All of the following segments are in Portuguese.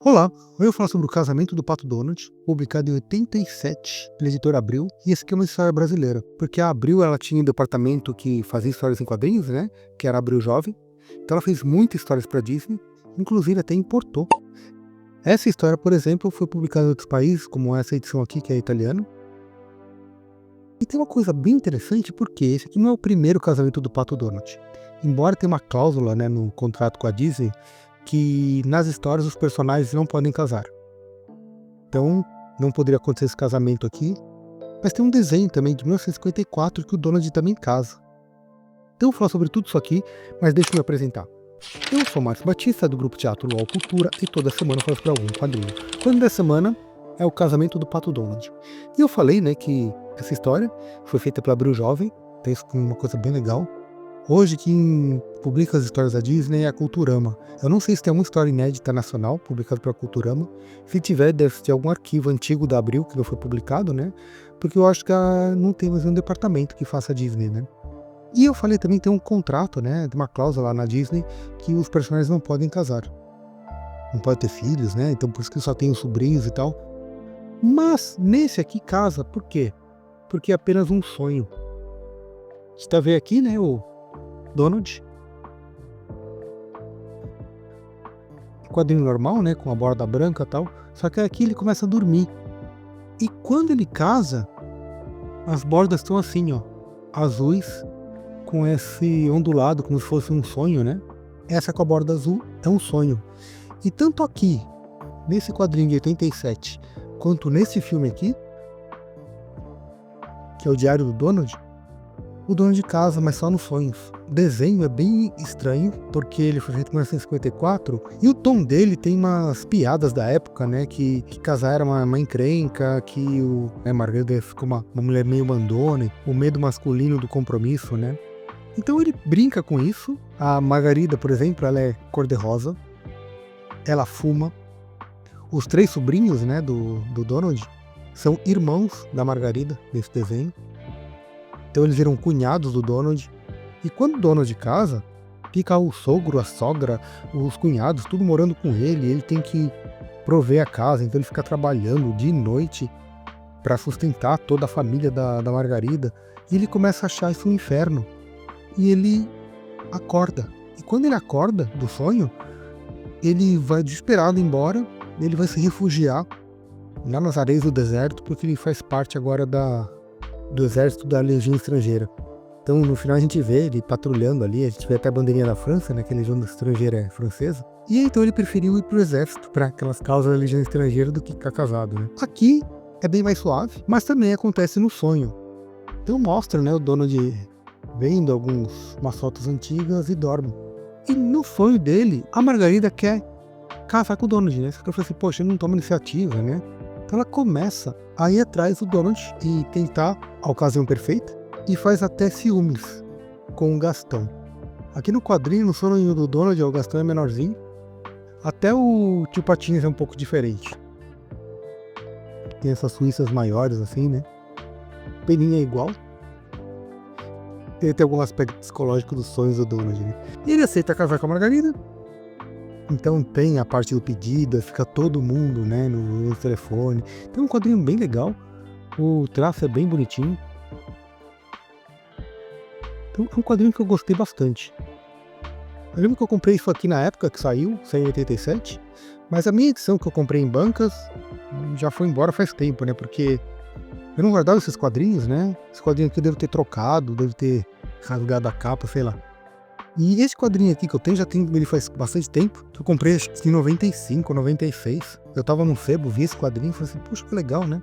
Olá, hoje eu vou falar sobre o Casamento do Pato Donald, publicado em 87 pela editora Abril, e essa aqui é uma história brasileira, porque a Abril ela tinha um departamento que fazia histórias em quadrinhos, né, que era a Abril Jovem, então ela fez muitas histórias para Disney, inclusive até importou. Essa história, por exemplo, foi publicada em outros países, como essa edição aqui, que é italiana. E tem uma coisa bem interessante, porque esse aqui não é o primeiro casamento do Pato Donald. Embora tenha uma cláusula, né, no contrato com a Disney, que nas histórias os personagens não podem casar. Então, não poderia acontecer esse casamento aqui. Mas tem um desenho também de 1954 que o Donald também casa. Então eu vou falar sobre tudo isso aqui, mas deixa eu me apresentar. Eu sou Márcio Batista, do grupo Teatro LOL Cultura, e toda semana eu falo sobre algum quadrinho. O quadrinho da semana é o Casamento do Pato Donald. E eu falei, né, que essa história foi feita pela Abril Jovem, tem uma coisa bem legal. Hoje quem publica as histórias da Disney é a Culturama. Eu não sei se tem alguma história inédita nacional publicada pela Culturama. Se tiver, deve ter algum arquivo antigo da Abril que não foi publicado, né? Porque eu acho que não tem mais um departamento que faça a Disney, né? E eu falei também que tem um contrato, né? Tem uma cláusula lá na Disney que os personagens não podem casar. Não podem ter filhos, né? Então por isso que só tem os sobrinhos e tal. Mas nesse aqui casa, por quê? Porque é apenas um sonho. Você tá vendo aqui, né? O Donald. Quadrinho normal, né? Com a borda branca e tal. Só que aqui ele começa a dormir. E quando ele casa, as bordas estão assim, ó. Azuis, com esse ondulado, como se fosse um sonho, né? Essa com a borda azul é um sonho. E tanto aqui, nesse quadrinho de 87, quanto nesse filme aqui, que é o Diário do Donald, o Donald casa, mas só nos sonhos. O desenho é bem estranho, porque ele foi feito em 1954, e o tom dele tem umas piadas da época, né, que casar era uma encrenca, que Margarida ficou uma mulher meio mandona, o medo masculino do compromisso, né. Então ele brinca com isso. A Margarida, por exemplo, ela é cor-de-rosa, ela fuma. Os três sobrinhos, né, do Donald são irmãos da Margarida, nesse desenho. Então eles viram cunhados do Donald. E quando o Donald casa, fica o sogro, a sogra, os cunhados, tudo morando com ele. Ele tem que prover a casa, então ele fica trabalhando dia e noite para sustentar toda a família da Margarida. E ele começa a achar isso um inferno. E ele acorda. E quando ele acorda do sonho, ele vai desesperado embora. Ele vai se refugiar lá nas areias do deserto, porque ele faz parte agora do exército da Legião Estrangeira. Então no final a gente vê ele patrulhando ali, a gente vê até a bandeirinha da França, né, que a Legião Estrangeira é francesa. E então ele preferiu ir pro exército, para aquelas causas da Legião Estrangeira, do que ficar casado, né. Aqui é bem mais suave, mas também acontece no sonho. Então mostra, né, o Donald vendo umas fotos antigas e dorme. E no sonho dele, a Margarida quer casar com o Donald, né. Só que eu falei assim, poxa, ele não toma iniciativa, né. Então ela começa a ir atrás do Donald e tentar a ocasião perfeita, e faz até ciúmes com o Gastão. Aqui no quadrinho, no sonho do Donald, o Gastão é menorzinho. Até o Tio Patinhas é um pouco diferente. Tem essas suíças maiores assim, né? Peninha é igual. Tem algum aspecto psicológico dos sonhos do Donald, né? E ele aceita casar com a Margarida. Então tem a parte do pedido, fica todo mundo, né, no telefone. Tem um quadrinho bem legal, o traço é bem bonitinho. Então é um quadrinho que eu gostei bastante. Eu lembro que eu comprei isso aqui na época que saiu em 87, mas a minha edição que eu comprei em bancas já foi embora faz tempo, né, porque eu não guardava esses quadrinhos, né. Esse quadrinho aqui eu devo ter trocado, devo ter rasgado a capa, sei lá. E esse quadrinho aqui que eu tenho, já tem ele faz bastante tempo. Eu comprei acho que em 95, 96. Eu tava no sebo, vi esse quadrinho e falei assim, puxa, que legal, né?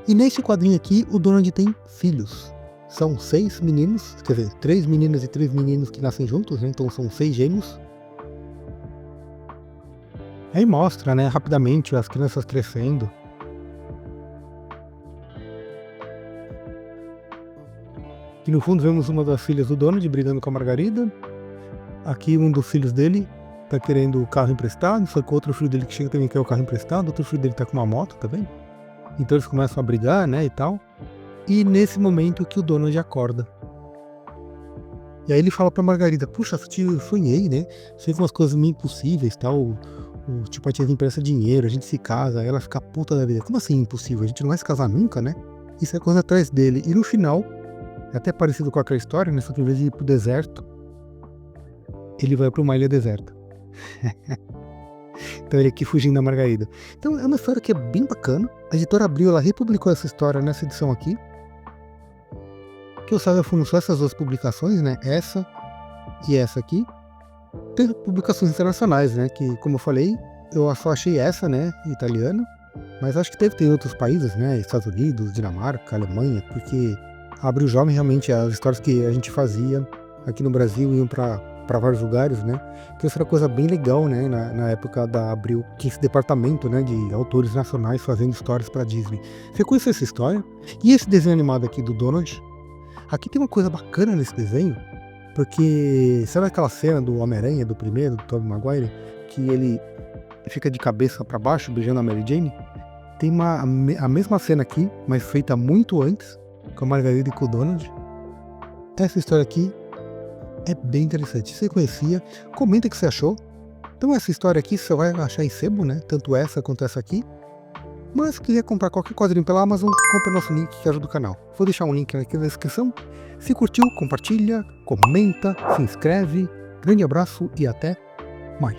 E nesse quadrinho aqui, o Donald tem filhos. São 6 meninos, quer dizer, 3 meninas e 3 meninos que nascem juntos, né? Então são 6 gêmeos. Aí mostra, né, rapidamente as crianças crescendo. Aqui no fundo vemos uma das filhas do Donald brigando com a Margarida. Aqui um dos filhos dele tá querendo o carro emprestado, só que o outro filho dele que chega também quer o carro emprestado, outro filho dele tá com uma moto, tá vendo? Então eles começam a brigar, né, e tal. E nesse momento que o Donald acorda. E aí ele fala pra Margarida, puxa, eu sonhei, né? Fez umas coisas meio impossíveis, tal. Tipo, a tia empresta dinheiro, a gente se casa, ela fica puta da vida. Como assim impossível? A gente não vai se casar nunca, né? Isso é coisa atrás dele. E no final, é até parecido com aquela história, né? Só que em vez de ir pro deserto, ele vai pra uma ilha deserta. Então ele aqui fugindo da Margarida. Então é uma história que é bem bacana. A editora Abril, ela republicou essa história nessa edição aqui. Que eu saiba, foram só essas duas publicações, né? Essa e essa aqui. Tem publicações internacionais, né? Que, como eu falei, eu só achei essa, né? Italiana. Mas acho que deve ter em outros países, né? Estados Unidos, Dinamarca, Alemanha. Porque a Abril Jovem, realmente, as histórias que a gente fazia aqui no Brasil iam para vários lugares, né? Que isso era coisa bem legal, né? Na época da Abril, que esse departamento, né? De autores nacionais fazendo histórias para Disney. Você conhece essa história? E esse desenho animado aqui do Donald? Aqui tem uma coisa bacana nesse desenho, porque sabe aquela cena do Homem-Aranha, do primeiro, do Tobey Maguire, que ele fica de cabeça para baixo beijando a Mary Jane? Tem a mesma cena aqui, mas feita muito antes, com a Margarida e com o Donald. Essa história aqui é bem interessante. Você conhecia? Comenta o que você achou. Então essa história aqui você vai achar em sebo, né? Tanto essa quanto essa aqui. Mas se quiser comprar qualquer quadrinho pela Amazon, compre nosso link que ajuda o canal. Vou deixar um link aqui na descrição. Se curtiu, compartilha, comenta, se inscreve. Grande abraço e até mais.